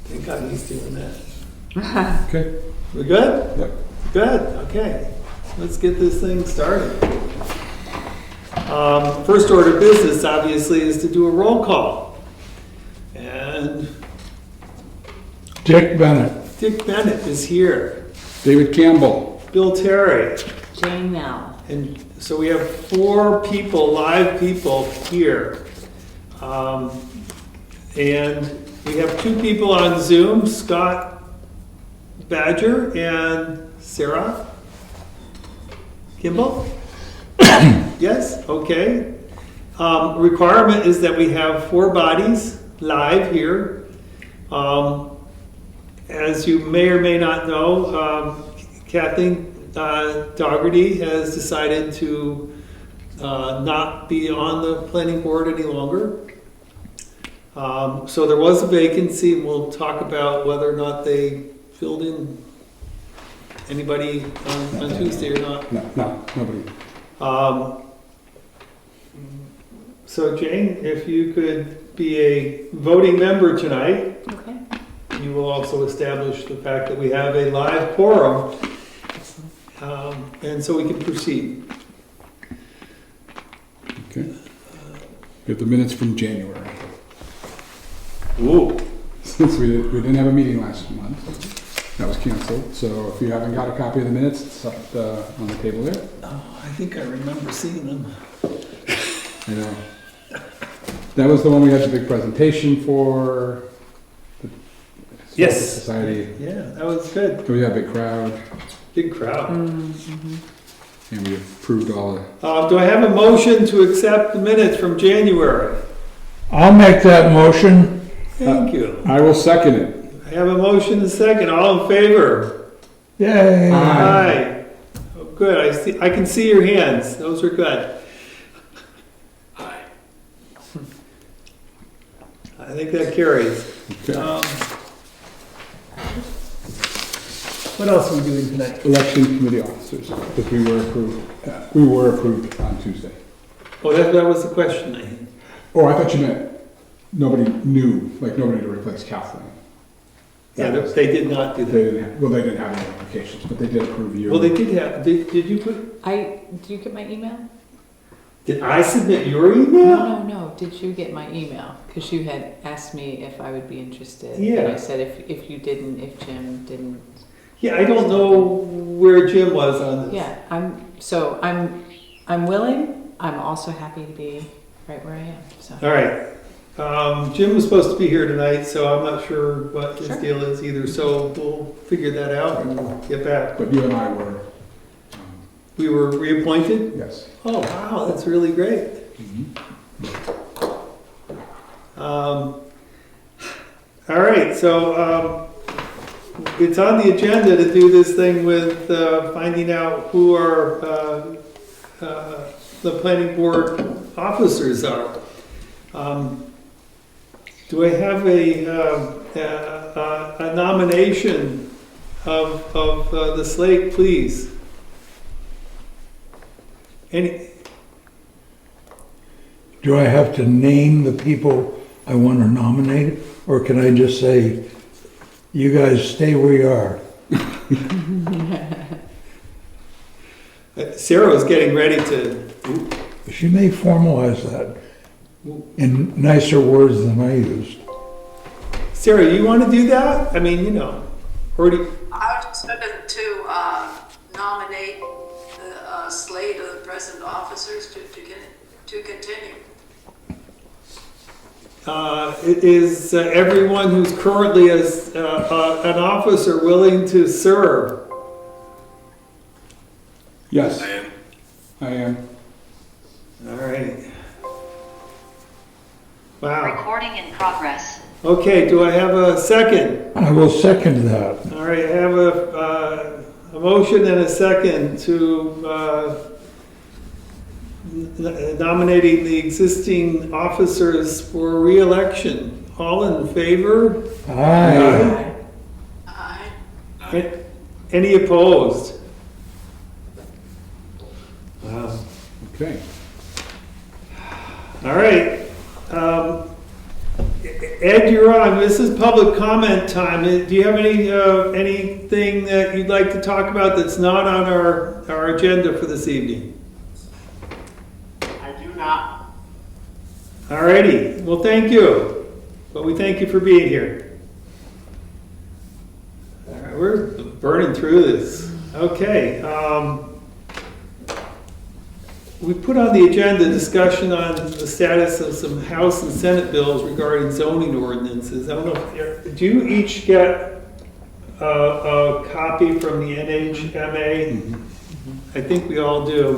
Thank God he's doing that. Okay. We good? Yep. Good, okay. Let's get this thing started. First order of business, obviously, is to do a roll call. And Dick Bennett. Dick Bennett is here. David Campbell. Bill Terry. Jane Mel. And so we have 4 people, live people here. And we have 2 people on Zoom, Scott Badger and Sarah Kimball? Yes, okay. Requirement is that we have 4 bodies live here. As you may or may not know, Kathleen Dougherty has decided to not be on the planning board any longer. So there was a vacancy, and we'll talk about whether or not they filled in anybody on Tuesday or not. No, nobody. So Jane, if you could be a voting member tonight, Okay. you will also establish the fact that we have a live quorum, and so we can proceed. Okay. We have the minutes from January. Ooh. Since we didn't have a meeting last month, that was canceled. So if you haven't got a copy of the minutes, it's up on the table there. Oh, I think I remember seeing them. I know. That was the one we had the big presentation for. The Yes. Society. Yeah, that was good. We had a big crowd, Big crowd. and we approved all the. Do I have a motion to accept the minutes from January? I'll make that motion. Thank you. I will second it. I have a motion and a second. All in favor? Yay. Aye. Oh, good. I can see your hands. Those are good. Aye. I think that carries. Okay. What else are we doing tonight? Election committee officers, because we were approved on Tuesday. Oh, that was the question I had. Oh, I thought you meant nobody knew, like nobody to replace Kathleen. Yeah, they did not do They that. didn't have, well, they didn't have any applications, but they did approve you. Well, they did have, did you put, Did you get my email? did I submit your No, email? no. Did you get my email? Because you had asked me if I would be interested. Yeah. And I said if you didn't, if Jim didn't. Yeah, I don't know where Jim was on this. Yeah, I'm willing. I'm also happy to be right where I am. So. All right. Jim was supposed to be here tonight, so I'm not sure what his Sure. deal is either. So we'll figure that out and get back. But you and I were, We were reappointed? yes. Oh, wow, that's really great. All right, so it's on the agenda to do this thing with finding out who our the planning board officers are. Do I have a nomination of the slate, please? Do I have to name the people I want to nominate? Or can I just say, you guys stay where you are? Sarah was getting ready to. She may formalize that in nicer words than I used. Sarah, you want to do that? I mean, you know, or do you, I was just going to nominate the slate of the present officers to continue. is everyone who's currently as an officer willing to serve? Yes. I am. All right. Wow. Recording in progress. Okay, do I have a second? I will second that. All right, I have a motion and a second to nominating the existing officers for re-election. All in favor? Aye. Aye. Any opposed? Wow. Okay. All right. Ed, you're on. This is public comment time. Do you have anything that you'd like to talk about that's not on our agenda for this evening? I do not. Alrighty. Well, thank you. But we thank you for being here. All right, we're burning through this. Okay. We put on the agenda discussion on the status of some House and Senate bills regarding zoning ordinances. I don't know, do you each get a copy from the NHMA? I think we all do.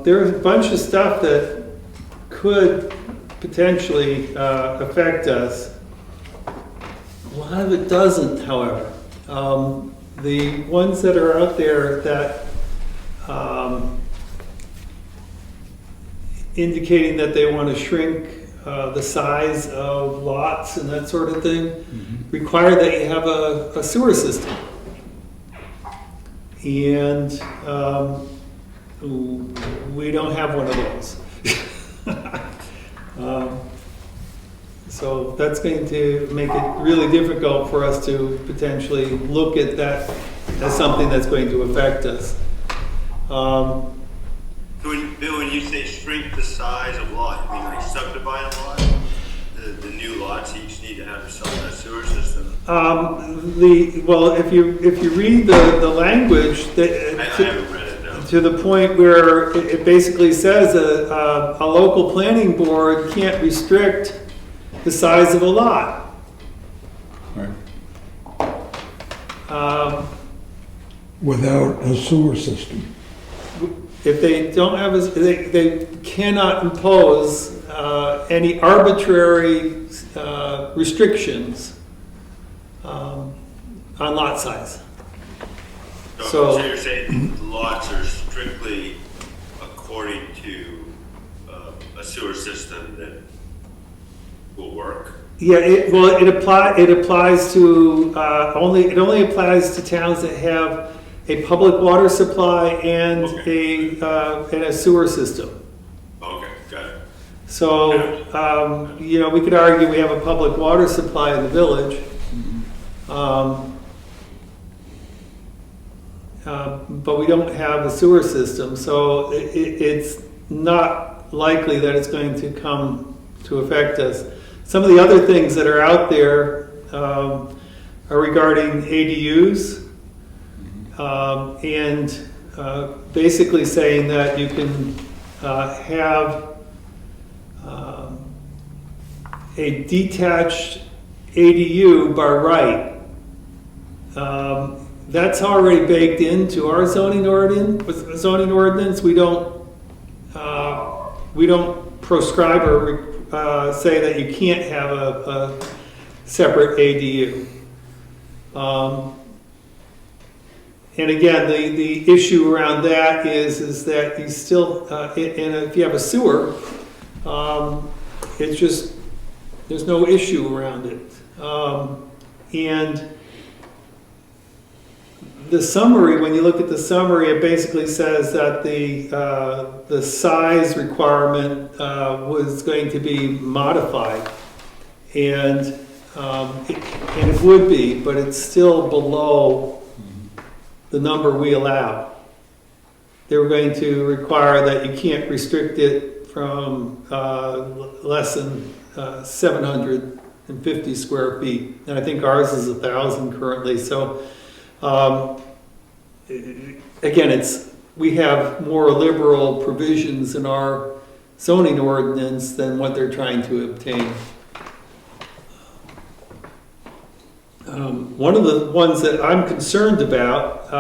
There's a bunch of stuff that could potentially affect us. A lot of it doesn't, however. The ones that are out there that indicating that they want to shrink the size of lots and that sort of thing, require that you have a sewer system. And we don't have one of those. So that's going to make it really difficult for us to potentially look at that as something that's going to affect us. Bill, when you say shrink the size of lot, you mean like subdivide a lot? The new lots each need to have a sewer system? Well, if you read the language, I haven't read it, no. to the point where it basically says a local planning board can't restrict the size of a lot. Right. Without a sewer system. If they don't have, they cannot impose any arbitrary restrictions on lot size. So you're saying lots are strictly according to a sewer system that will work? Yeah, it applies to it only applies to towns that have a public water supply and a sewer system. Okay, got it. So we could argue we have a public water supply in the village, but we don't have a sewer system. So it's not likely that it's going to come to affect us. Some of the other things that are out there are regarding ADUs. And basically saying that you can have a detached ADU by right. That's already baked into our zoning ordinance. We don't proscribe or say that you can't have a separate ADU. And again, the issue around that is that you still, and if you have a sewer, it's just, there's no issue around it. And the summary, when you look at the summary, it basically says that the size requirement was going to be modified. And it would be, but it's still below the number we allow. They were going to require that you can't restrict it from less than 750 square feet. And I think ours is 1,000 currently. So again, we have more liberal provisions in our zoning ordinance than what they're trying to obtain. One of the ones that I'm concerned about,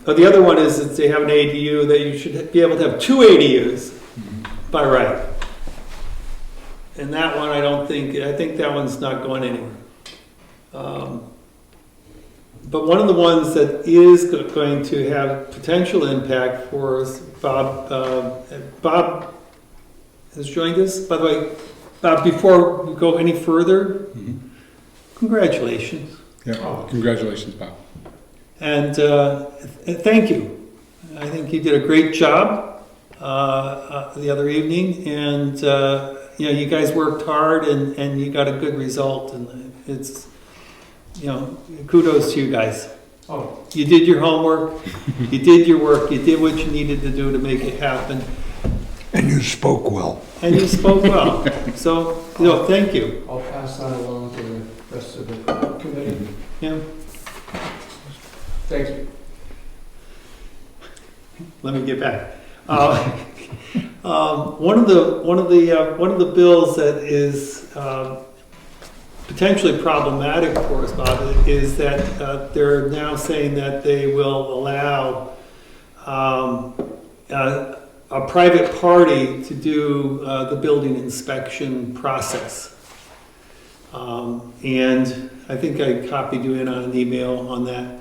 the other one is that they have an ADU, that you should be able to have 2 ADUs by right. And that one, I think that one's not going anywhere. But one of the ones that is going to have potential impact for us, Bob has joined us. By the way, Bob, before we go any further, congratulations. Yeah. Congratulations, Bob. And thank you. I think you did a great job the other evening, and you know, you guys worked hard and you got a good result, and it's, you know, kudos to you guys. Oh, You did your homework, you did your work, you did what you needed to do to make it happen, And you spoke well. and you spoke well. So, you know, thank you. I'll pass that along to the rest of the committee. Yeah. Thanks. Let me get back. One of the bills that is potentially problematic for us, Bob, is that they're now saying that they will allow a private party to do the building inspection process. And I think I copied you in on an email on that.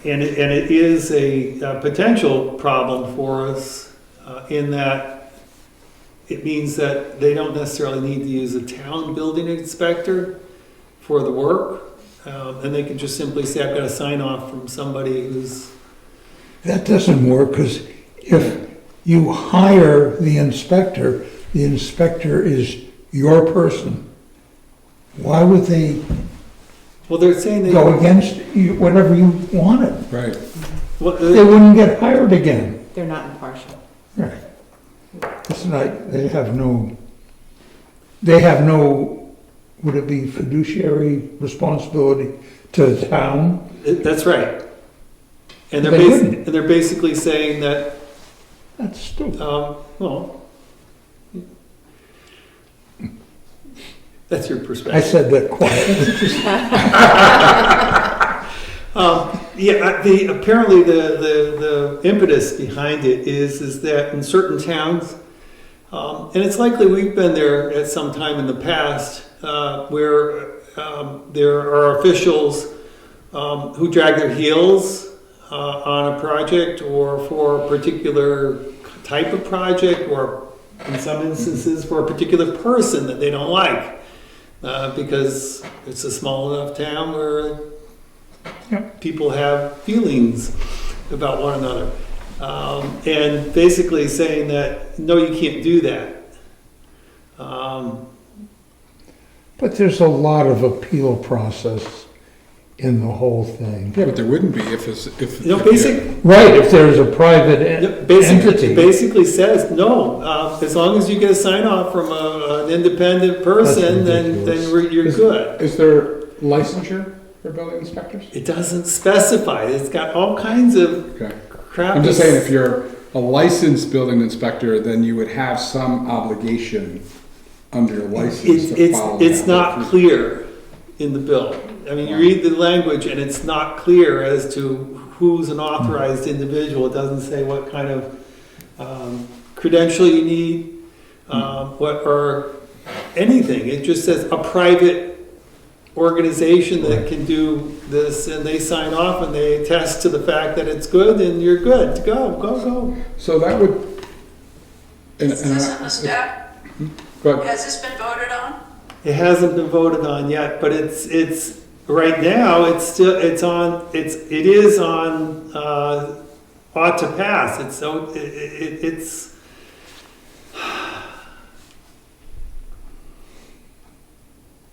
And it is a potential problem for us in that it means that they don't necessarily need to use a town building inspector for the work. And they can just simply say, I've got a sign off from somebody who's, That doesn't work, because if you hire the inspector is your person. Why would they well, they're saying they, go against you, whatever you wanted? Right. well, They wouldn't get hired again. They're not impartial. Right. It's not, they have no, would it be fiduciary responsibility to the town? that's right. And They wouldn't. they're basically saying that, That's stupid. well, that's your I perspective. said that quietly. Apparently the impetus behind it is that in certain towns, and it's likely we've been there at some time in the past, where there are officials who drag their heels on a project or for a particular type of project, or in some instances for a particular person that they don't like, because it's a small enough town where people have feelings about one another. And basically saying that, no, you can't do that. But there's a lot of appeal process in the whole thing. Yeah, but there wouldn't be if You know, basic, Right, if there's a private basically, entity. basically says, no, as long as you get a sign off from an independent person, then ridiculous. you're good. Is there licensure for building inspectors? It doesn't specify. It's got all kinds of Okay. crap. I'm just saying, if you're a licensed building inspector, then you would have some obligation under your license to follow It's that. not clear in the bill. I mean, you read the language and it's not clear as to who's an authorized individual. It doesn't say what kind of credential you need, or anything. It just says a private organization that can do this, and they sign off and they attest to the fact that it's good, and you're good to go. So that would. Is this in the step? But Has this been voted on? It hasn't been voted on yet, but it's right now. It is on. Ought to pass. It's.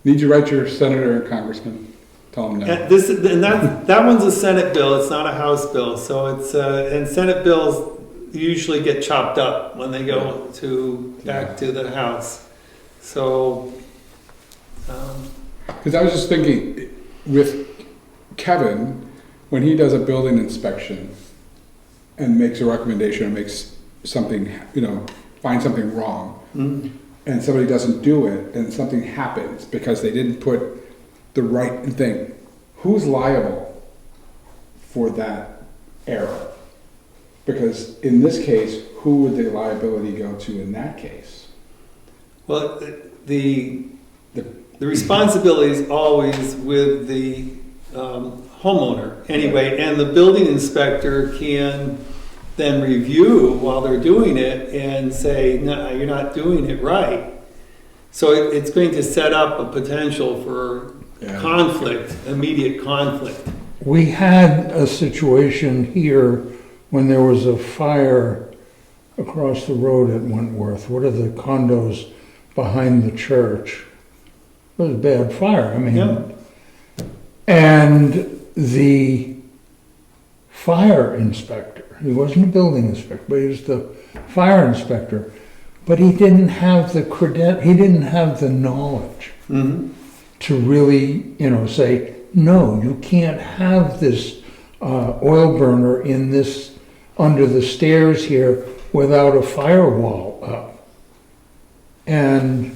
need you write your senator and congressman, tell them no. That one's a Senate bill. It's not a House bill. So it's and Senate bills usually get chopped up when they go back to the House. So. Because I was just thinking, with Kevin, when he does a building inspection and makes a recommendation or makes something, finds something wrong, and somebody doesn't do it, and something happens because they didn't put the right thing, who's liable for that error? Because in this case, who would the liability go to in that case? Well, the responsibility is always with the homeowner anyway, and the building inspector can then review while they're doing it and say, no, you're not doing it right. So it's going to set up a potential for conflict, immediate conflict. We had a situation here when there was a fire across the road at Wentworth? What are the condos behind the church? It was a bad fire, I mean. Yeah. And the fire inspector, he wasn't a building inspector, but he was the fire inspector, but he didn't have the he didn't have the knowledge Mm-hmm. to really, say, no, you can't have this oil burner in this, under the stairs here without a firewall up. And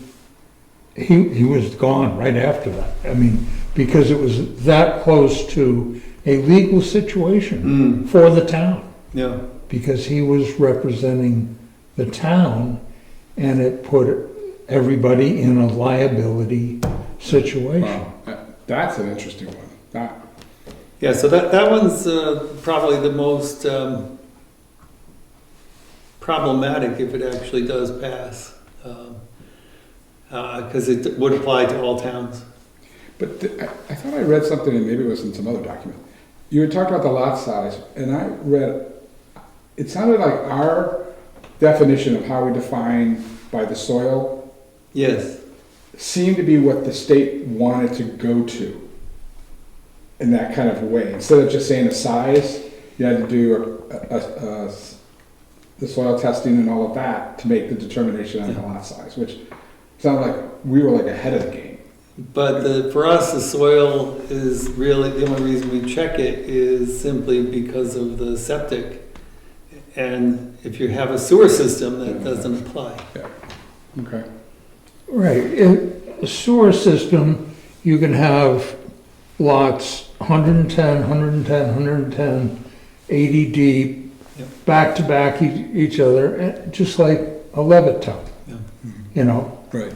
he was gone right after that. I mean, because it was that close to a legal situation for the town, Yeah. because he was representing the town, and it put everybody in a liability situation. Wow, that's an interesting one. Yeah, so that one's probably the most problematic if it actually does pass, because it would apply to all towns. But I thought I read something, and maybe it was in some other document. You had talked about the lot size, and I read, it sounded like our definition of how we define by the soil Yes. seemed to be what the state wanted to go to in that kind of way. Instead of just saying the size, you had to do the soil testing and all of that to make the determination on the lot size, which sounded like we were like ahead of the game. But for us, the soil is really, the only reason we check it is simply because of the septic. And if you have a sewer system, that doesn't apply. Yeah. Okay. Right. In a sewer system, you can have lots 110, 110, 110, 80 deep, Yep. back to back each other, just like a Levittown, Yeah. Right.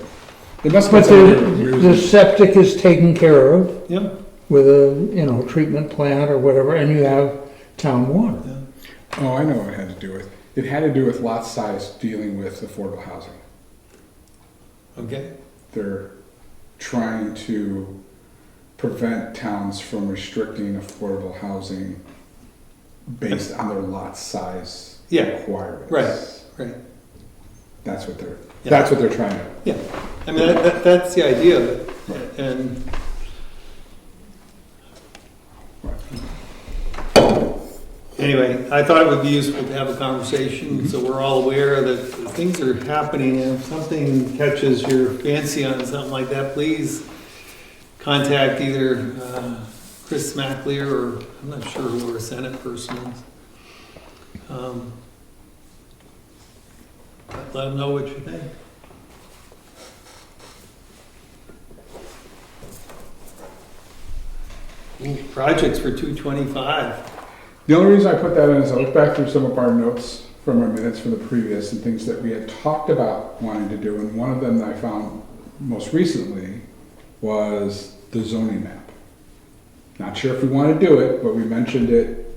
It must But be the septic is taken care of Yeah. with a, treatment plant or whatever, and you have town water. Yeah. Oh, I know what it had to do with. It had to do with lot size dealing with affordable housing. Okay. They're trying to prevent towns from restricting affordable housing based on their lot size Yeah. requirements. Right. That's what they're. Yeah. That's what they're trying to. Yeah. I mean, that's the idea of it. And anyway, I thought it would be useful to have a conversation so we're all aware that things are happening, and if something catches your fancy on something like that, please contact either Chris Smacklear or I'm not sure who our Senate person is. Let them know what you think. Projects for 225. The only reason I put that in is I looked back through some of our notes from our minutes from the previous and things that we had talked about wanting to do, and one of them that I found most recently was the zoning map. Not sure if we want to do it, but we mentioned it,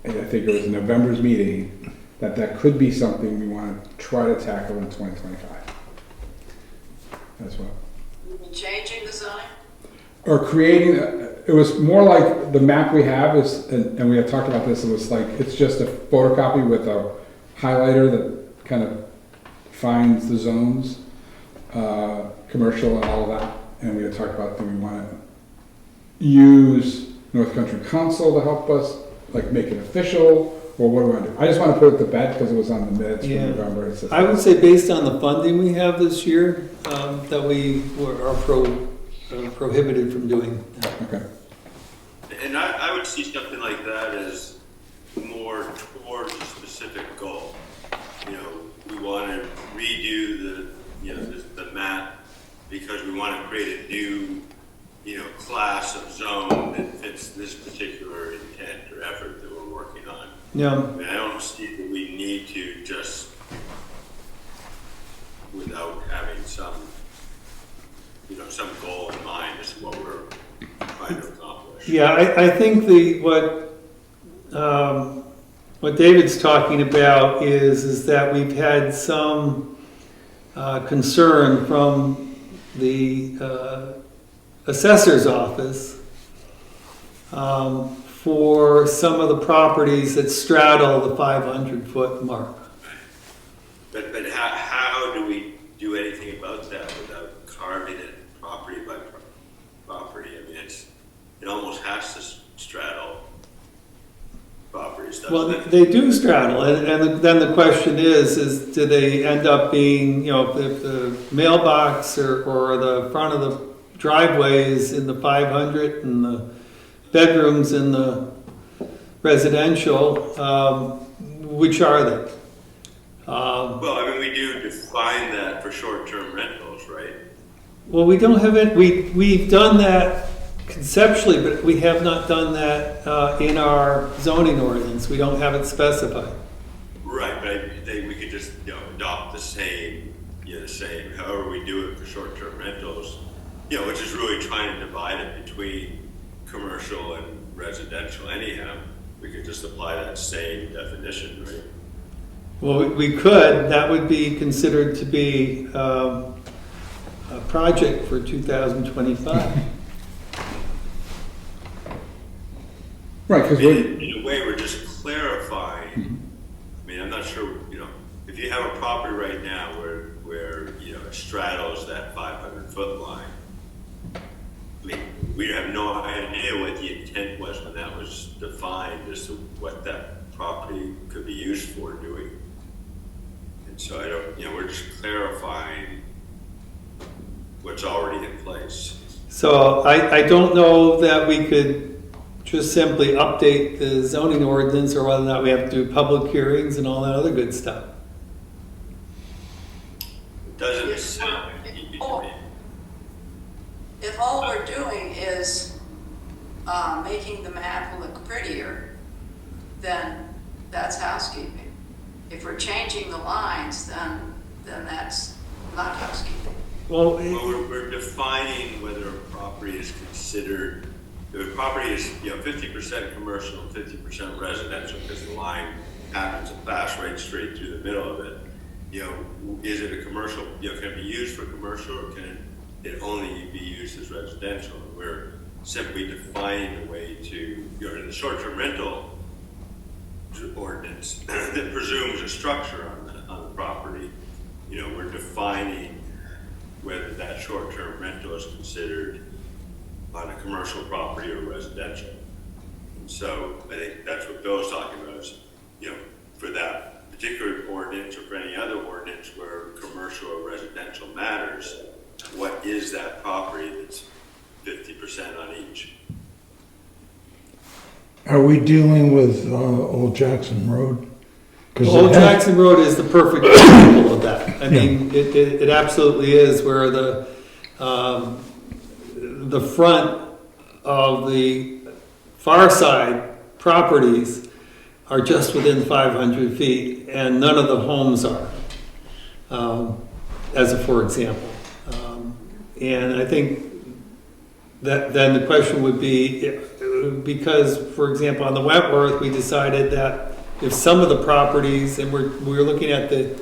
and I think it was in November's meeting, that could be something we want to try to tackle in 2025 as well. Changing the zoning? Or creating, it was more like the map we have is, and we had talked about this, it was like, it's just a photocopy with a highlighter that kind of defines the zones, commercial and all of that. And we had talked about, do we want to use North Country Council to help us, like make it official, or what do we want to do? I just want to put it to bed because it was on the minutes from Yeah. November. It says- I would say based on the funding we have this year, that we are prohibited from doing that. Okay. And I would see something like that as more towards a specific goal. We want to redo the map because we want to create a new, class of zone that fits this particular intent or effort that we're working on. Yeah. I mean, I don't see that we need to just, without having some goal in mind as to what we're trying to accomplish. Yeah, I think what David's talking about is that we've had some concern from the assessor's office for some of the properties that straddle the 500-foot mark. But how do we do anything about that without carving it property by property? I mean, it almost has to straddle properties, doesn't Well, it? they do straddle, and then the question is do they end up being, if the mailbox or the front of the driveway is in the 500 and the bedrooms in the residential, which are they? Well, I mean, we do define that for short-term rentals, right? Well, we don't have it, we've done that conceptually, but we have not done that in our zoning ordinance. We don't have it specified. Right, but I think we could just, adopt the same, however we do it for short-term rentals, which is really trying to divide it between commercial and residential anyhow. We could just apply that same definition, right? Well, we could, that would be considered to be a project for 2025. Right, because In a way, we're just clarifying. I mean, I'm not sure, if you have a property right now where it straddles that 500-foot line, I mean, we have no idea what the intent was when that was defined as to what that property could be used for doing. And so we're just clarifying what's already in place. So I don't know that we could just simply update the zoning ordinance or whether or not we have to do public hearings and all that other good stuff. It doesn't sound easy to me. If all we're doing is making the map look prettier, then that's housekeeping. If we're changing the lines, then that's not housekeeping. Well, Well, we're defining whether a property is considered, if a property is 50% commercial and 50% residential, because the line happens to pass right straight through the middle of it. Is it a commercial? Can it be used for commercial, or can it only be used as residential? We're simply defining a way to, in the short-term rental ordinance that presumes a structure on the property. We're defining whether that short-term rental is considered on a commercial property or residential. And so I think that's what Bill's talking about is, for that particular ordinance or for any other ordinance where commercial or residential matters, what is that property that's 50% on each? Are we dealing with Old Jackson Road? 'Cause it Old has- Jackson Road is the perfect example of that. I mean, it absolutely is where the front of the far side properties are just within 500 feet and none of the homes are, for example. And I think that then the question would be, because, for example, on the Wentworth, we decided that if some of the properties, and we're looking at the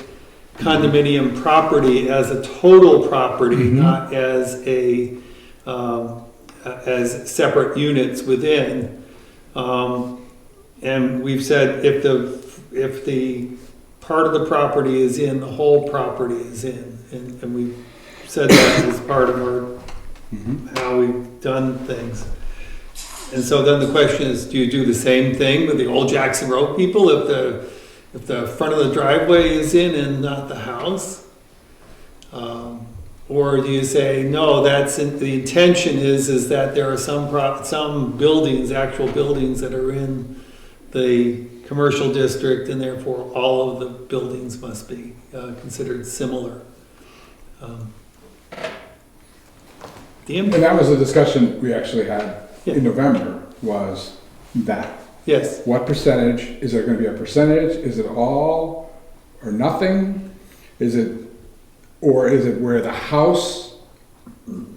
condominium property as a total property, not as as separate units within. And we've said if the part of the property is in, the whole property is in, and we've said that as part of our how we've done things. And so then the question is, do you do the same thing with the Old Jackson Road people if the front of the driveway is in and not the house? Or do you say, no, the intention is that there are some buildings, actual buildings that are in the commercial district, and therefore all of the buildings must be considered similar. And that was a discussion we actually had Yeah. in November, was that. Yes. What percentage, is there gonna be a percentage, is it all or nothing? Or is it where the house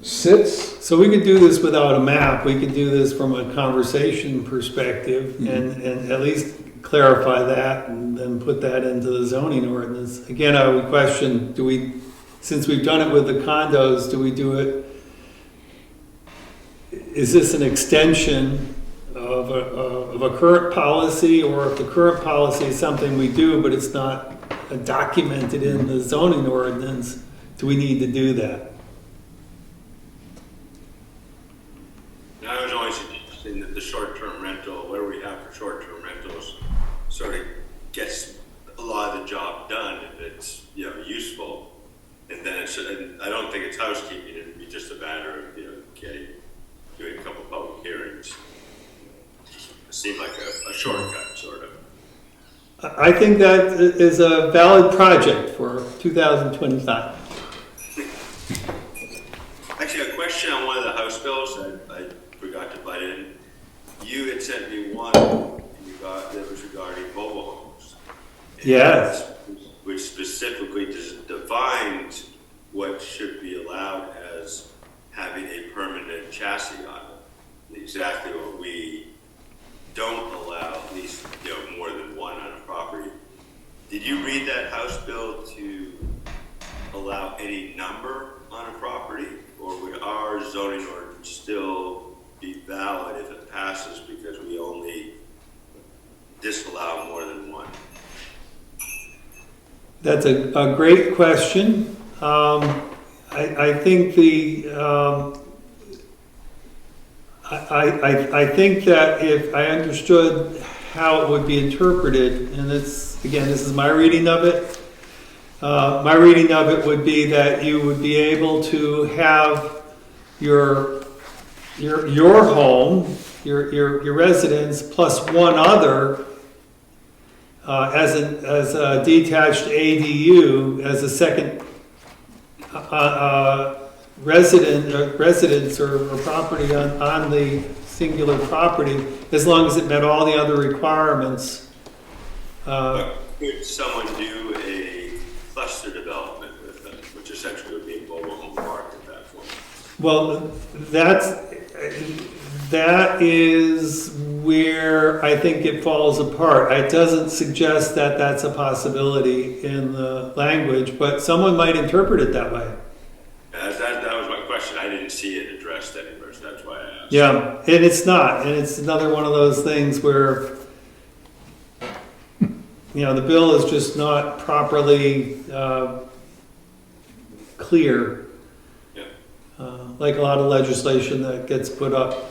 sits? So we could do this without a map. We could do this from a conversation perspective and at least clarify that and then put that into the zoning ordinance. Again, I would question, since we've done it with the condos, do we do it? Is this an extension of a current policy, or if the current policy is something we do, but it's not documented in the zoning ordinance, do we need to do that? And I was always interested in the short-term rental, where we have for short-term rentals, sort of gets a lot of the job done if it's, useful. And then and I don't think it's housekeeping, it would be just a matter of, okay, doing a couple public hearings. It seemed like a shortcut, sort of. I think that is a valid project for 2025. Actually, a question on one of the House bills that I forgot to butt in. You had sent me one that was regarding mobile homes. Yes. Which specifically defines what should be allowed as having a permanent chassis on it. Exactly what we don't allow, at least more than one on a property. Did you read that House bill to allow any number on a property, or would our zoning ordinance still be valid if it passes because we only disallow more than one? That's a great question. I think I think that if I understood how it would be interpreted, and this is my reading of it. My reading of it would be that you would be able to have your home, your residence, plus one other as a detached ADU, as a second residence or property on the singular property, as long as it met all the other requirements. But could someone do a cluster development with them, which essentially would be a mobile home park at that point? Well, that is where I think it falls apart. It doesn't suggest that that's a possibility in the language, but someone might interpret it that way. That was my question. I didn't see it addressed anywhere, so that's why I asked. Yeah, and it's not. And it's another one of those things where, the bill is just not properly clear. Yeah. Like a lot of legislation that gets put up.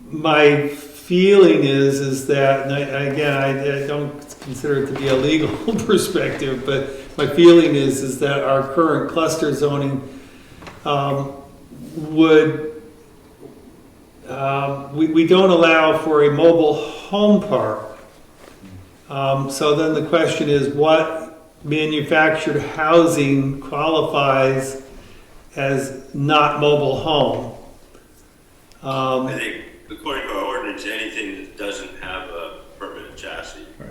My feeling is that, and I don't consider it to be a legal perspective, but my feeling is that our current cluster zoning we don't allow for a mobile home park. So then the question is, what manufactured housing qualifies as not mobile home? I think, according to our ordinance, anything that doesn't have a permanent chassis. Right.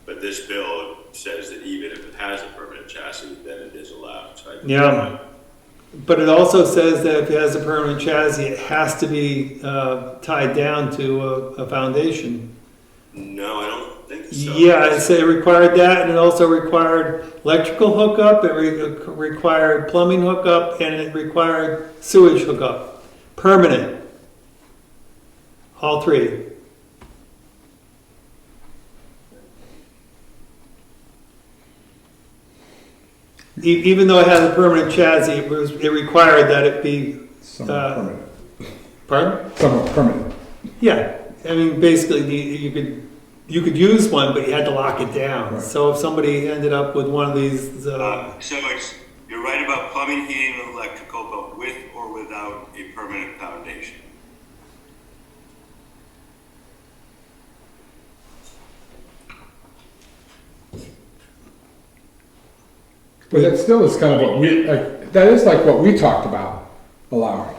But this bill says that even if it has a permanent chassis, then it is allowed. So Yeah. But it also says that if it has a permanent chassis, it has to be tied down to a foundation. No, I don't think so. Yeah, it required that, and it also required electrical hookup, it required plumbing hookup, and it required sewage hookup. Permanent. All three. Even though it had a permanent chassis, it required that it be. Somewhat permanent. Pardon? Somewhat permanent. Yeah, I mean, basically, you could use one, but you had to lock it down. Right. So if somebody ended up with one of these, So you're right about plumbing, heating, and electrical, but with or without a permanent foundation. But that still is kind of what that is like what we talked about allowing.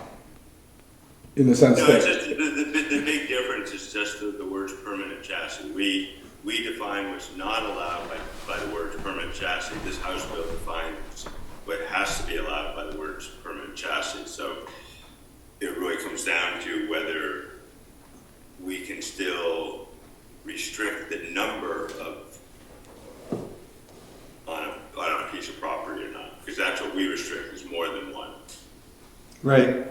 In the sense No, that. it's just the big difference is just the words permanent chassis. We define what's not allowed by the words permanent chassis. This House bill defines what has to be allowed by the words permanent chassis. So it really comes down to whether we can still restrict the number of on a piece of property or not, because that's what we restrict is more than one. right.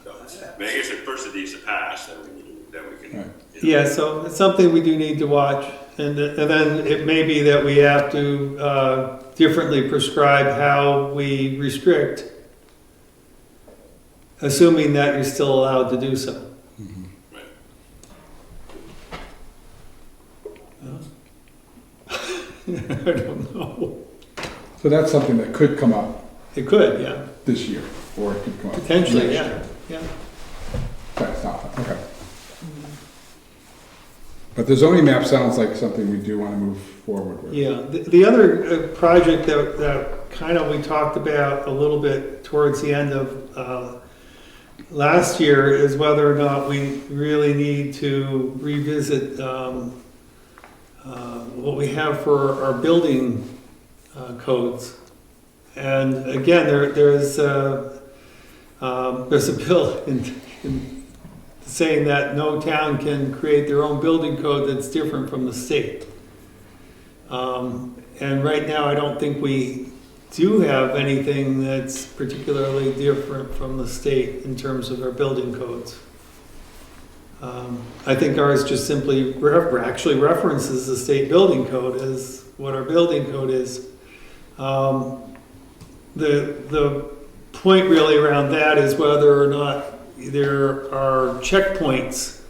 So, I mean, I guess the first of these to pass, that we can. Right. Yeah, so it's something we do need to watch, and then it may be that we have to differently prescribe how we restrict, assuming that you're still allowed to do so. Right. I don't know. So that's something that could come up It could, yeah, this year, or it could come up potentially, next yeah, year. yeah. That's not, okay. But the zoning map sounds like something we do want to move forward with. Yeah, the other project that kind of we talked about a little bit towards the end of last year is whether or not we really need to revisit what we have for our building codes. And again, there's a bill in saying that no town can create their own building code that's different from the state. And right now, I don't think we do have anything that's particularly different from the state in terms of our building codes. I think ours just simply actually references the state building code as what our building code is. The point really around that is whether or not there are checkpoints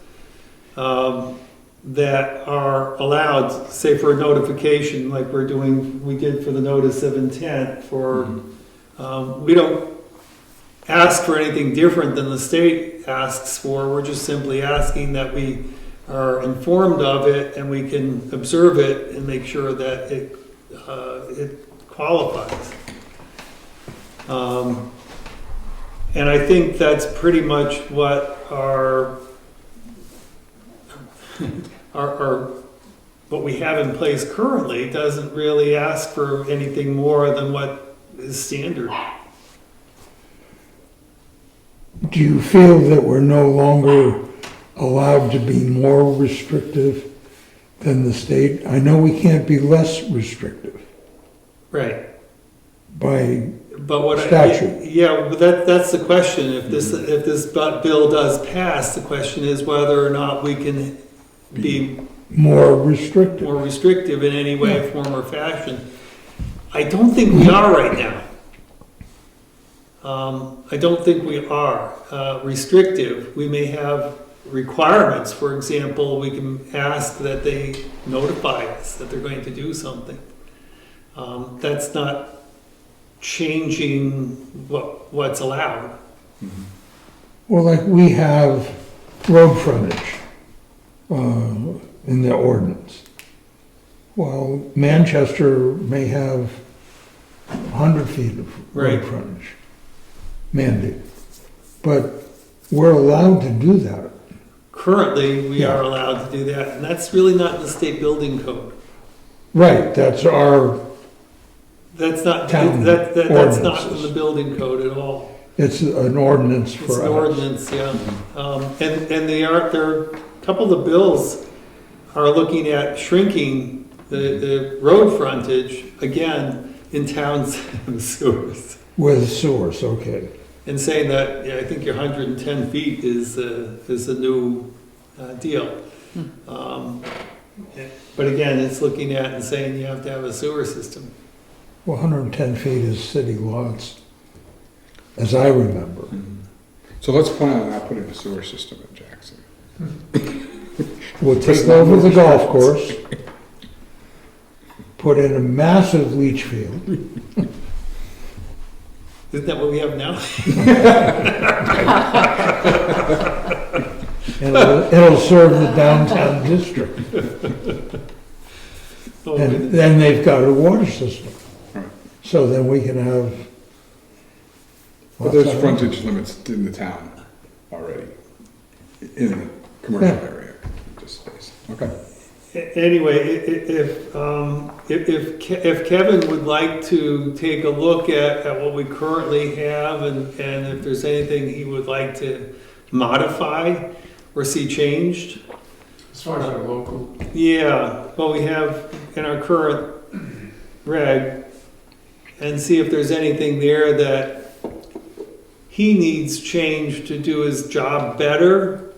that are allowed, say for a notification, like we did for the notice of intent for, we don't ask for anything different than the state asks for. We're just simply asking that we are informed of it and we can observe it and make sure that it qualifies. And I think that's pretty much what what we have in place currently. Doesn't really ask for anything more than what is standard. Do you feel that we're no longer allowed to be more restrictive than the state? I know we can't be less restrictive Right. by But what statute. but that's the question. If this bill does pass, the question is whether or not we can be more restrictive. more restrictive in any way, form, or fashion. I don't think we are right now. I don't think we are restrictive. We may have requirements. For example, we can ask that they notify us that they're going to do something. That's not changing what's allowed. Well, like we have road frontage in the ordinance. Well, Manchester may have 100 feet of road Right. frontage mandate, but we're allowed to do that. Currently, we Yeah. are allowed to do that, and that's really not in the state building code. Right, that's our, That's not, Town that's not in ordinances. the building code at all. it's an ordinance It's for an us. ordinance, yeah. And there are, a couple of the bills are looking at shrinking the road frontage, again, in towns and sewers. With source, okay. And saying that, yeah, I think your 110 feet is a new deal. But again, it's looking at and saying you have to have a sewer system. Well, 110 feet is city lots, as I remember. So let's plan on not putting a sewer system in Jackson. We'll take over the golf course, put in a massive leach field, Isn't that what we have now? and it'll serve the downtown district. Oh, And then they've got a water system. Right. So then we can have. But there's frontage limits in the town already, in the commercial Yeah. area, just space. Okay. Anyway, if Kevin would like to take a look at what we currently have and if there's anything he would like to modify or see changed, As far as our local, yeah, what we have in our current reg, and see if there's anything there that he needs change to do his job better,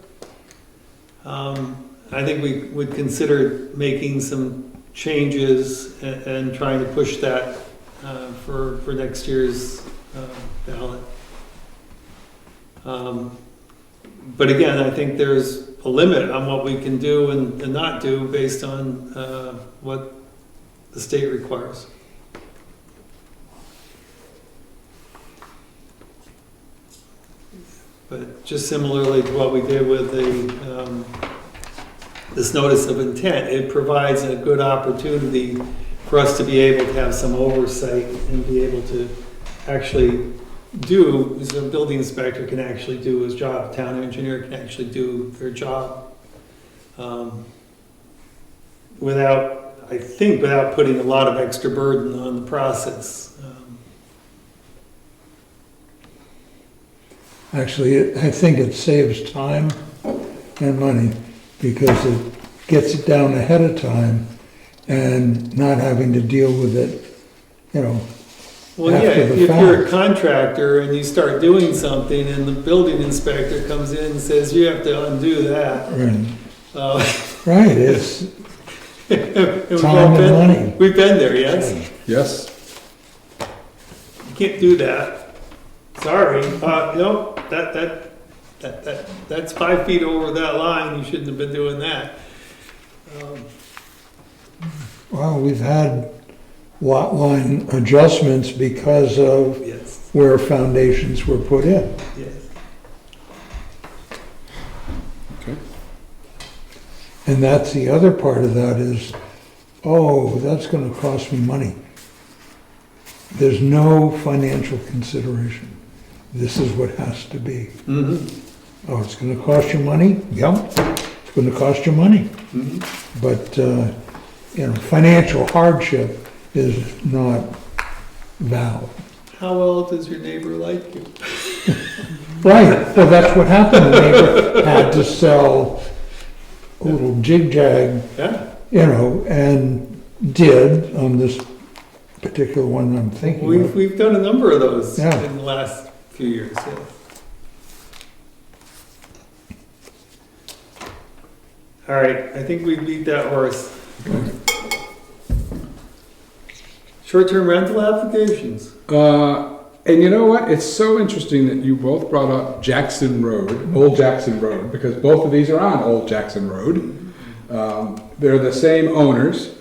I think we would consider making some changes and trying to push that for next year's ballot. But again, I think there's a limit on what we can do and not do based on what the state requires. But just similarly to what we did with this notice of intent, it provides a good opportunity for us to be able to have some oversight and be able to actually do, so a building inspector can actually do his job, town engineer can actually do their job without putting a lot of extra burden on the process. Actually, I think it saves time and money because it gets it down ahead of time and not having to deal with it, you know, Well, yeah, after the if you're a fact. contractor and you start doing something and the building inspector comes in and says, you have to undo that. Right, uh, Right, it's we've time and money. We've been there, yes? Yes? You can't do that. Sorry, no, that's 5 feet over that line, you shouldn't have been doing that. Well, we've had lot line adjustments because of Yes, where foundations were put in. yes. Okay. And that's the other part of that is, oh, that's gonna cost me money. There's no financial consideration. This is what has to be. Mm-hmm. Oh, it's gonna cost you money? Yep, it's gonna cost you money. Mm-hmm. But, you know, financial hardship is not valid. How well does your neighbor like you? Right, well, that's what happened. The neighbor had to sell a little jig-jag, Yeah, you know, and did on this particular one I'm thinking of. we've done a number of those Yeah. in the last few years, yeah. All right, I think we beat that horse. Short-term rental applications. And you know what? It's so interesting that you both brought up Jackson Road, Old Jackson Road, because both of these are on Old Jackson Road. They're the same owners.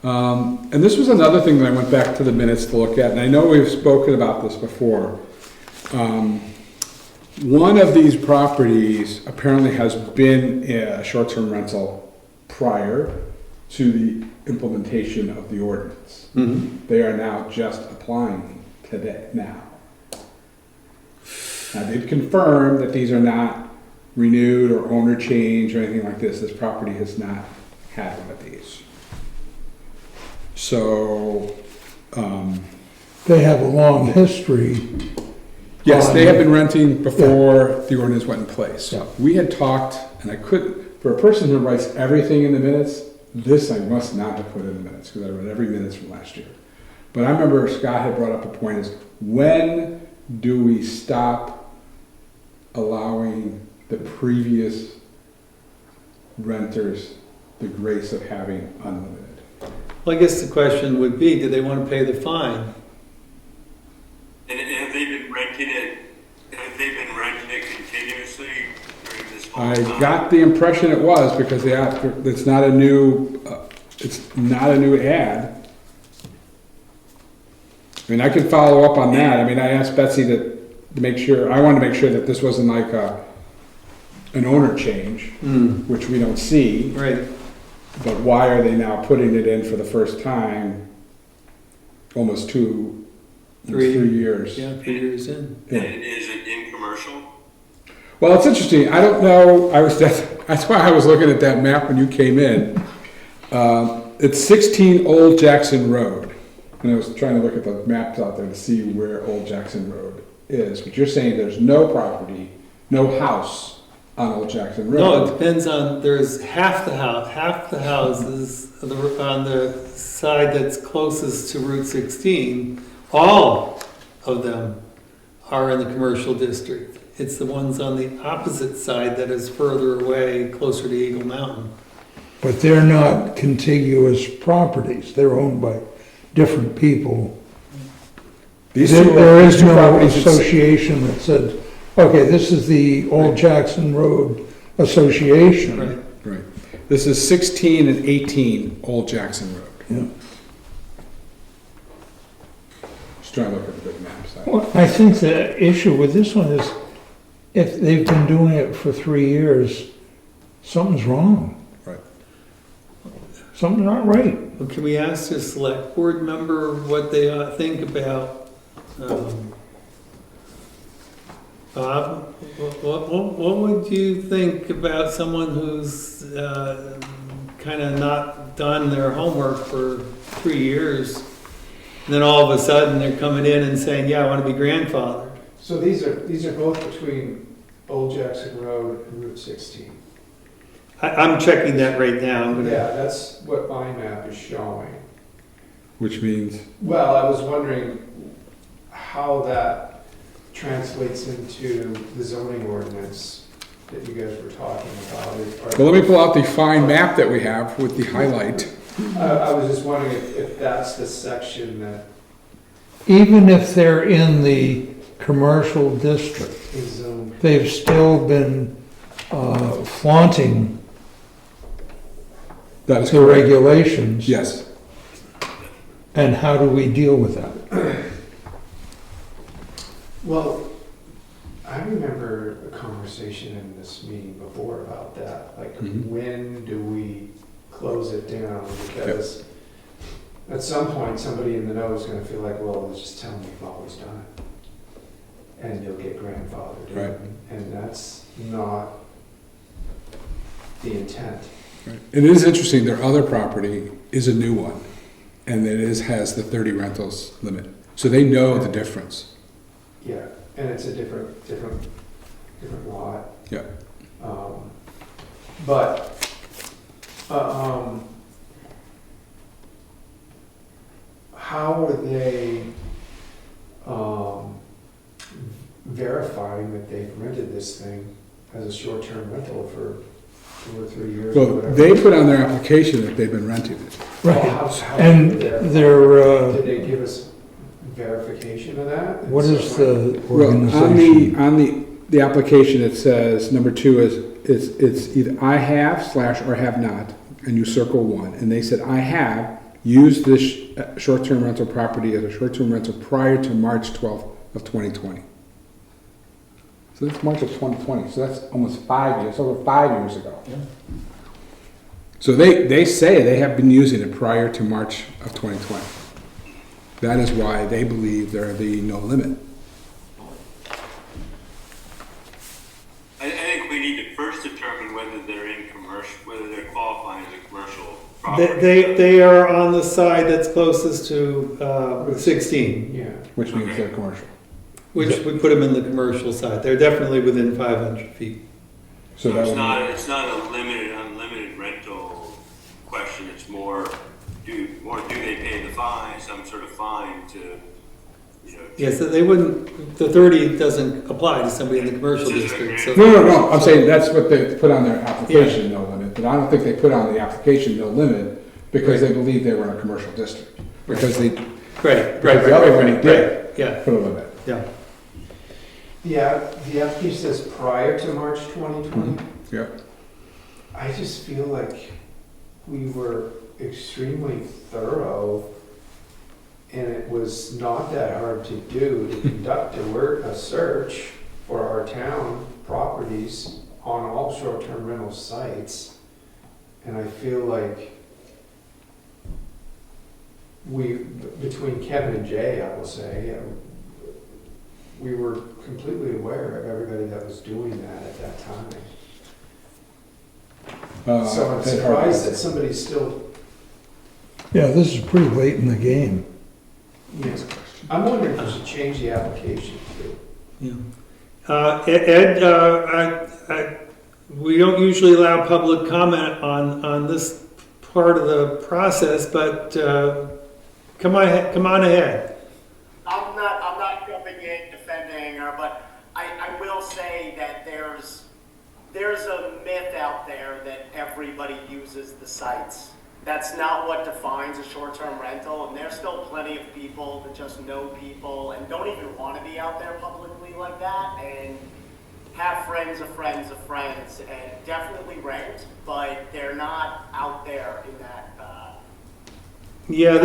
And this was another thing that I went back to the minutes to look at, and I know we've spoken about this before. One of these properties apparently has been a short-term rental prior to the implementation of the ordinance. They are now just applying today, now. Now, they've confirmed that these are not renewed or owner change or anything like this. This property has not had one of these. So, They have a long history. yes, they have been renting before the ordinance went in place. Yeah. We had talked, and I couldn't, for a person who writes everything in the minutes, this I must not have put in the minutes, because I read every minutes from last year. But I remember Scott had brought up a point is, when do we stop allowing the previous renters the grace of having unlimited? Well, I guess the question would be, do they want to pay the fine? And have they been renting it? Have they been renting it continuously during this whole I time? got the impression it was, because it's not a new ad. I mean, I could follow up on that. I mean, I asked Betsy to make sure, I wanted to make sure that this wasn't like an owner change, which we don't see, Right, but why are they now putting it in for the first time, almost 3 years? yeah, 3 years in. Yeah. And is it in commercial? Well, it's interesting. I don't know. That's why I was looking at that map when you came in. It's 16 Old Jackson Road. And I was trying to look at the maps out there to see where Old Jackson Road is. But you're saying there's no property, no house on Old Jackson Road. No, it depends on, there's half the houses on the side that's closest to Route 16, all of them are in the commercial district. It's the ones on the opposite side that is further away, closer to Eagle Mountain. But they're not contiguous properties. They're owned by different people. These There two- there these is two no properties are- association that said, okay, this is the Old Jackson Road Association. Right. Right. This is 16 and 18 Old Jackson Road. Yeah. Just trying to look at the big map. So. Well, I think the issue with this one is if they've been doing it for 3 years, something's wrong. Right. Something's not right. Well, can we ask a select board member what they think about, Bob, what would you think about someone who's kind of not done their homework for 3 years? And then all of a sudden they're coming in and saying, yeah, I want to be grandfathered. So these are both between Old Jackson Road and Route 16. I'm checking that right now. I'm gonna- Yeah, that's what my map is showing. Which means, Well, I was wondering how that translates into the zoning ordinance that you guys were talking about. well, let me pull out the fine map that we have with the highlight. I was just wondering if that's the section that Even if they're in the commercial district, is zoned. they've still been flaunting That is the correct. regulations. Yes. And how do we deal with that? Well, I remember a conversation in this meeting before about that. Like, Mhm. when do we close it down? Because at some point, somebody in the know is gonna feel like, well, let's just tell them you've always done it. And you'll get grandfathered in. Right. And that's not the intent. Right. It is interesting, their other property is a new one, and it has the 30 rentals limit. So they know the difference. Yeah, and it's a different lot. Yeah. But, how are they, verifying that they've rented this thing as a short-term rental for 2 or 3 years or Well, whatever? they put on their application that they've been renting it. Well, how And did they- they're, Did they give us verification of that? what is the Well, organization? on the application, it says, number 2 it's either I have / or have not, and you circle 1. And they said, I have used this short-term rental property as a short-term rental prior to March 12th of 2020. So that's March of 2020, so that's almost 5 years, over 5 years ago. So they say they have been using it prior to March of 2020. That is why they believe they're the no limit. I think we need to first determine whether they're in commercial, whether they're qualifying as a commercial property. They are on the side that's closest to 16, Yeah. Which means they're commercial. which would put them in the commercial side. They're definitely within 500 feet. So that It's would not a unlimited rental question, it's more do they pay the fine, some sort of fine to, you know. Yes, they wouldn't, the 30 doesn't apply to somebody in the commercial district, so. no. I'm saying that's what they put on their application, no limit. But I don't think they put on the application no limit because they believe they were in a commercial district. Because they Right, because the other one right, did yeah, put a limit. yeah. Yeah, the application says prior to March 2020. Yeah. I just feel like we were extremely thorough, and it was not that hard to do to conduct a search for our town properties on all short-term rental sites. And I feel like between Kevin and Jay, I will say, we were completely aware of everybody that was doing that at that time. So I'm surprised that somebody's still, Yeah, this is pretty late in the game. I'm wondering if we should change the application too. Yeah. Ed, we don't usually allow public comment on this part of the process, but come on ahead. I'm not jumping in defending or there's a myth out there that everybody uses the sites. That's not what defines a short-term rental, and there's still plenty of people that just know people and don't even want to be out there publicly like that, and have friends of friends of friends, and definitely rent, but they're not out there in that. Yeah,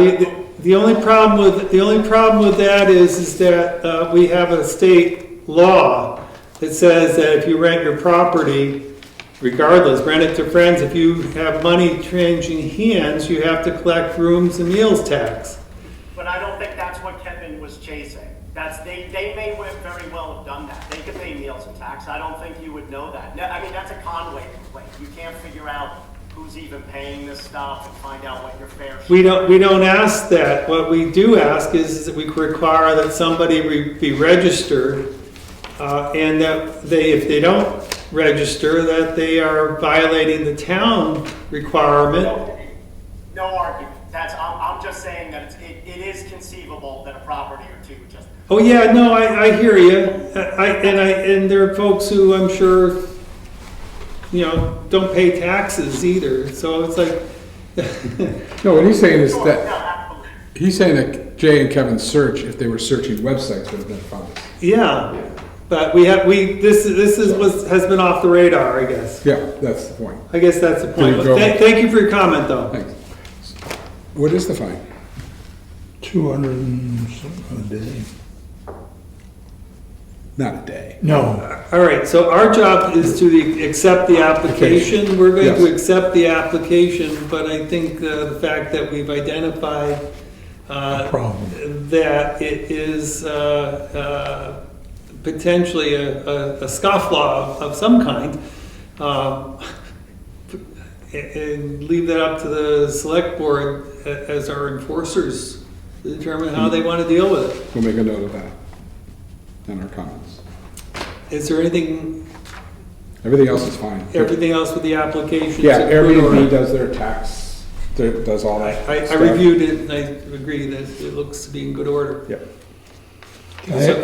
the only problem with that is that we have a state law that says that if you rent your property, regardless, rent it to friends, if you have money changing hands, you have to collect rooms and meals tax. But I don't think that's what Kevin was chasing. They may very well have done that. They could pay meals and tax. I don't think you would know that. No, I mean, that's a Conway complaint. You can't figure out who's even paying this stuff and find out what your fair share. We don't ask that. What we do ask is that we require that somebody be registered, and that if they don't register, that they are violating the town requirement. No argument. I'm just saying that it is conceivable that a property or two just. Oh yeah, no, I hear you. And there are folks who I'm sure, don't pay taxes either. So it's like. No, what he's saying is Sure, that, no, absolutely. he's saying that Jay and Kevin's search, if they were searching websites, would have been found. Yeah, but this has been off the radar, I guess. Yeah, that's the point. I guess that's the point. There you go. Thank you for your comment, though. Thanks. What is the fine? 200 and something a day. Not a day. No, All right, so our job is to accept the application. We're going to Yes. accept the application, but I think the fact that we've identified problem. that it is potentially a scofflaw of some kind, and leave that up to the select board as our enforcers to determine how they want to deal with it. We'll make a note of that in our comments. Is there anything, Everything else is fine. everything else with the application? Yeah, Airbnb does their tax, does all that I stuff. reviewed it and I agree that it looks to be in good order. Yep.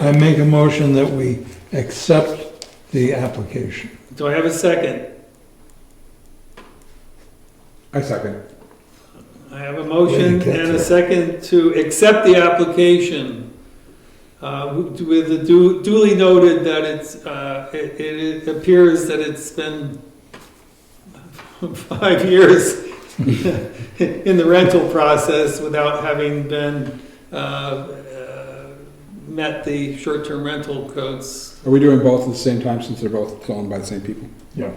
I make a motion that we accept the application. Do I have a second? I second. I have a Way motion to get and a there. second to accept the application. With the duly noted that it appears that it's been 5 years in the rental process without having been met the short-term rental codes. Are we doing both at the same time since they're both owned by the same people? Yeah.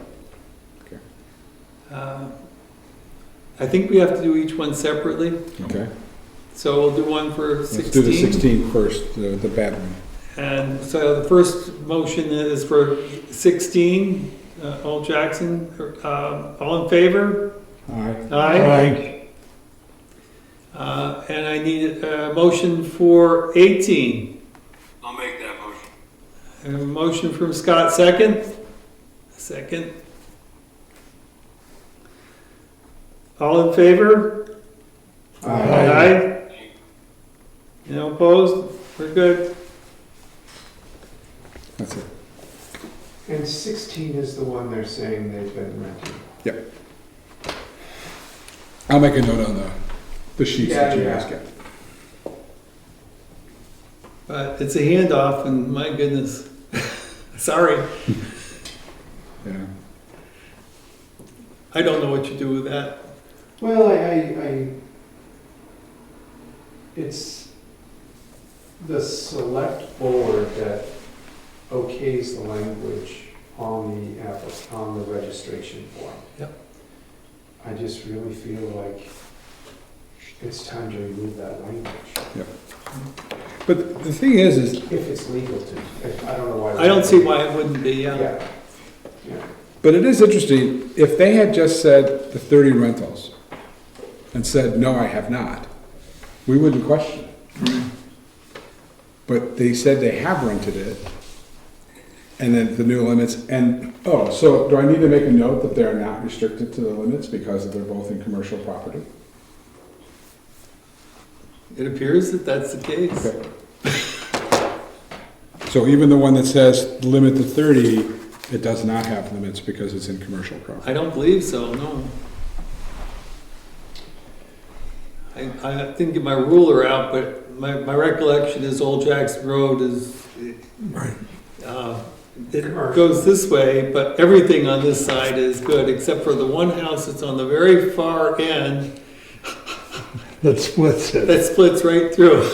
I think we have to do each one separately, Okay. so we'll do one for Let's 16. do the 16 first, the bad one. And so the first motion is for 16, Old Jackson. All in favor? Aye. Aye. And I need a motion for 18. I'll make that motion. A motion from Scott, second? Second. All in favor? Aye. No opposed? We're good. That's it. And 16 is the one they're saying they've been renting. Yep. I'll make a note on the sheets that you Yeah, guys get. But it's a handoff and my goodness. Sorry. Yeah. I don't know what you do with that. Well, it's the select board that okays the language on the registration form. Yep. I just really feel like it's time to remove that language. But the thing is If it's legal to, I don't know why. I don't see why it wouldn't be, Yeah, yeah. but it is interesting, if they had just said the 30 rentals and said, no, I have not, we wouldn't question it. But they said they have rented it, and then the new limits, and, oh, so do I need to make a note that they're not restricted to the limits because they're both in commercial property? It appears that that's the case. Okay. So even the one that says limit to 30 It does not have limits because it's in commercial property. I don't believe so, no. I didn't get my ruler out, but my recollection is Old Jackson Road is, Right. it Commercial. goes this way, but everything on this side is good, except for the one house that's on the very far end That splits it. that splits right through.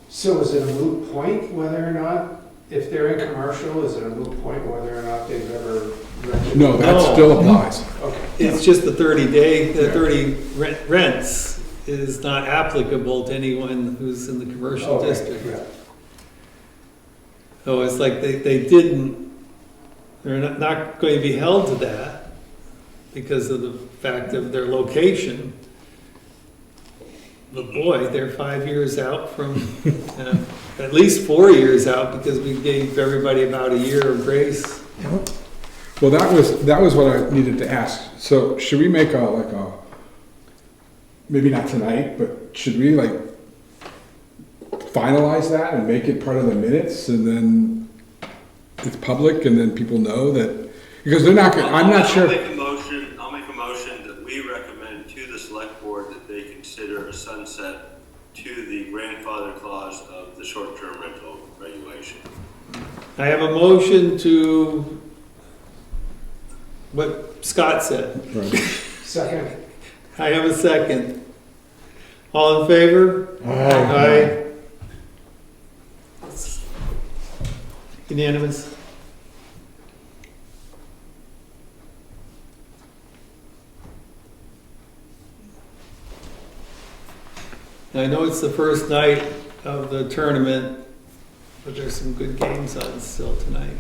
So is it a moot point whether or not, if they're in commercial, is it a moot point whether or not they've ever rented? No, that No. still applies. Okay. It's just the 30 rents is not applicable to anyone who's in the commercial Okay, district. yeah. So it's like they didn't, they're not going to be held to that because of the fact of their location. But boy, they're 5 years out from, at least 4 years out because we gave everybody about a year of grace. Yep. Well, that was what I needed to ask. So should we make maybe not tonight, but should we like finalize that and make it part of the minutes and then it's public and then people know that, because they're not gonna, I'm not sure. I'll make a motion that we recommend to the select board that they consider a sunset to the grandfather clause of the short-term rental regulation. I have a motion to what Scott said. Right. Second, I have a second. All in favor? Aye. Unanimous. I know it's the first night of the tournament, but there's some good games on still tonight.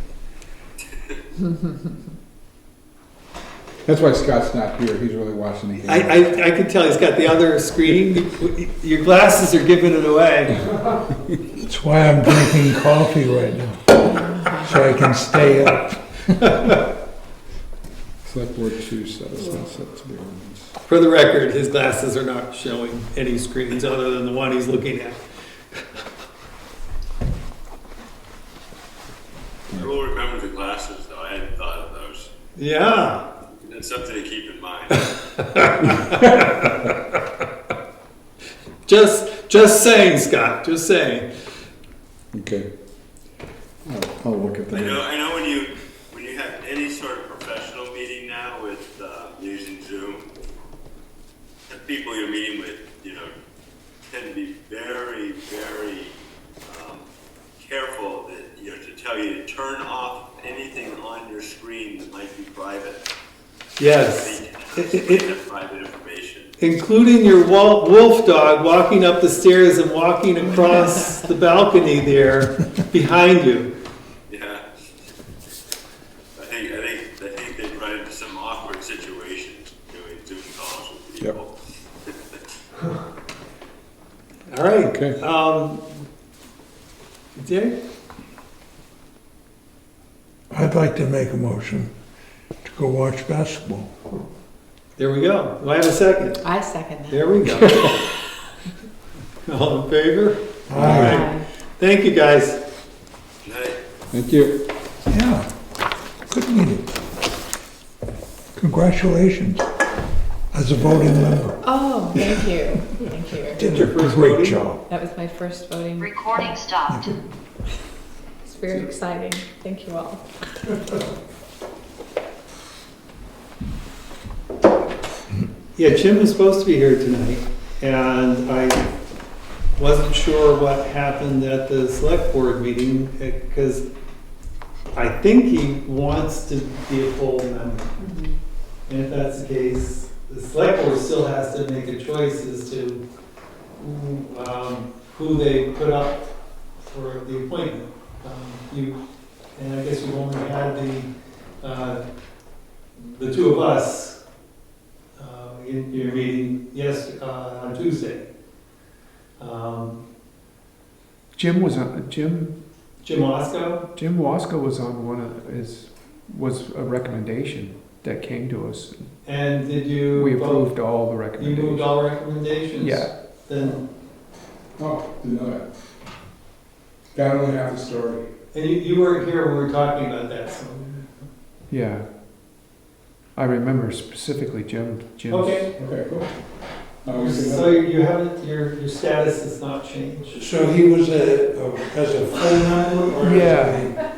That's why Scott's not here. He's really watching the game. I can tell he's got the other screen. Your glasses are giving it away. That's why I'm drinking coffee right now, so I can stay up. Select board to set a sunset to the ordinance. For the record, his glasses are not showing any screens other than the one he's looking at. I will remember the glasses though, I hadn't thought of those. Yeah. That's something to keep in mind. Just saying, Scott, just saying. Okay. I'll look at I that. know when you have any sort of professional meeting now with using Zoom, the people you're meeting with, tend to be very, very careful that to tell you to turn off anything on your screen that might be private. Yes. Private information. Including your wolf dog walking up the stairs and walking across the balcony there behind you. Yeah. I think they run into some awkward situations doing Zoom calls with people. All right. Okay. Jay? I'd like to make a motion to go watch basketball. There we go. Do I have a second? I second that. There we go. All in favor? Aye. Thank you, guys. Night. Thank you. Yeah, good meeting. Congratulations as a voting member. Oh, thank you. Thank you. Did your a first great voting? job. That was my first voting. Recording stopped. It's very exciting. Thank you all. Yeah, Jim was supposed to be here tonight, and I wasn't sure what happened at the select board meeting, because I think he wants to be a full member. And if that's the case, the select board still has to make a choice as to who they put up for the appointment. And I guess you only had the two of us in your meeting on Tuesday. Jim Wasco? Jim Wasco was on was a recommendation that came to us. And did you We vote? approved all the You recommendations. moved all recommendations? Yeah. Then Oh, didn't know that. Got only half the story. And you weren't here when we were talking about that, so. Yeah. I remember specifically Jim's. Okay, Okay, cool. We can- so you haven't, your status has not changed. So he was as a full member or? Yeah.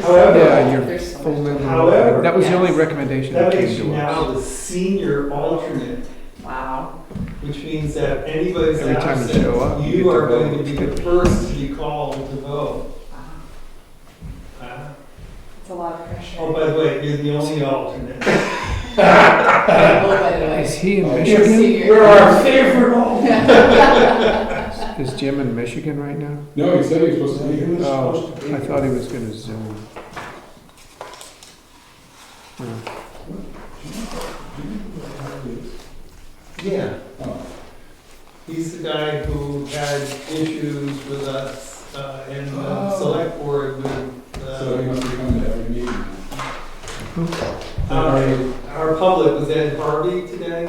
However, Yeah, you're There's so full much. member. However- That was the only Yes. recommendation That that makes came you to now us. the senior alternate, Wow. which means that anybody's Every time you absent, show up, you you get to are going to vote. be the first to be called to vote. Wow. Uh, It's a lot of pressure. Oh, by the way, you're the only alternate. Oh, by the way. Is he in Oh, Michigan? Senior. You're our favorite alternate. Is Jim in Michigan right now? No, he said he was supposed to be He here. was Oh, supposed to be. I thought he was gonna Zoom. Oh. Yeah, Oh, he's the guy who had issues with us and the Oh. select board with, so he must be coming to every meeting. our public, was Ed Harvey today?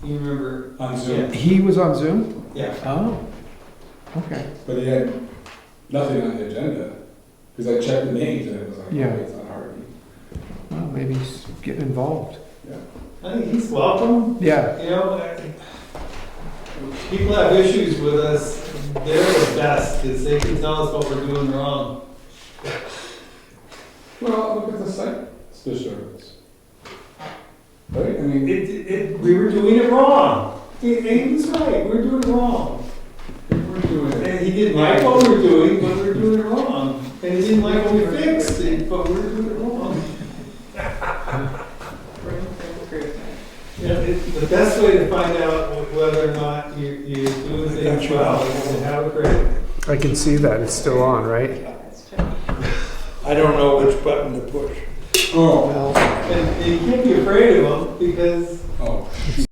You remember? On Zoom, He was on Zoom? Yeah. Oh, okay. but he had nothing on the agenda, because I checked the names and it was like, oh, Yeah. it's not Harvey. Well, maybe he's getting involved. I think he's welcome. Yeah. You know, people have issues with us, they're the best, because they can tell us what we're doing wrong. Well, look at the site disturbance. Right, I mean, We were doing it wrong. He was right, we were doing it wrong. we're doing it. And he didn't like what we were doing, but we were doing it wrong. And he didn't like what we fixed it, but we were doing it wrong. Room for improvement. Yeah, the best way to find out whether or not you're doing things well is to have a critic. I can see that. It's still on, right? That's true. I don't know which button to push. Oh, Well, And you can't be afraid of them because oh.